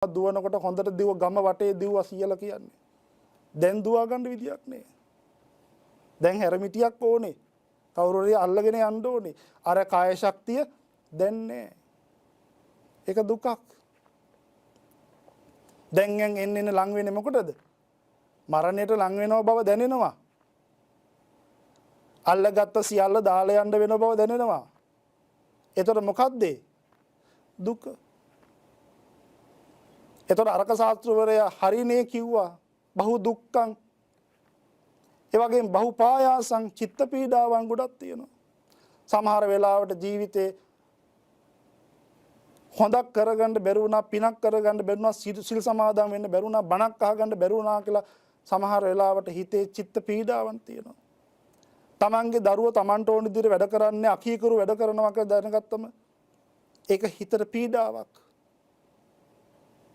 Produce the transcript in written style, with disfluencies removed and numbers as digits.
දුවනකොට හොඳට දිව ගම වටේ දිව්වා කියලා කියන්නේ. දැන් දුවා ගන්න විදියක් නෑ. දැන් හැරමිටියක් ඕනේ. කවුරු හරි අල්ලගෙන යන්න ඕනේ. අර කාය ශක්තිය දැන් නෑ. ඒක දුකක්. දැන් එන්නේ ලඟ වෙන්නේ මොකටද? මරණයට ලඟ වෙනව බව දැනෙනවා. අල්ලගත්ත සියල්ල දාලා යන්න වෙන බව දැනෙනවා. එතකොට මොකද්ද? දුක. එතකොට අරක ශාස්ත්‍රවරයා හරිනේ කිව්වා බහු දුක්ඛං. ඒ වගේම බහු පායාසං චිත්ත පීඩාවන් ගොඩක් තියෙනවා. සමහර වෙලාවට ජීවිතේ හොඳක් කරගන්න බැරි වුණා, පිනක් කරගන්න බැරි වුණා, සිල් සමාදන් වෙන්න බැරි වුණා, බණක් අහගන්න බැරි වුණා කියලා සමහර වෙලාවට හිතේ චිත්ත පීඩාවන් තියෙනවා. තමන්ගේ දරුවෝ තමන්ට ඕන විදිහට වැඩ කරන්නේ අකීකරු වැඩ කරනවා කියලා දැනගත්තම ඒක හිතට පීඩාවක්.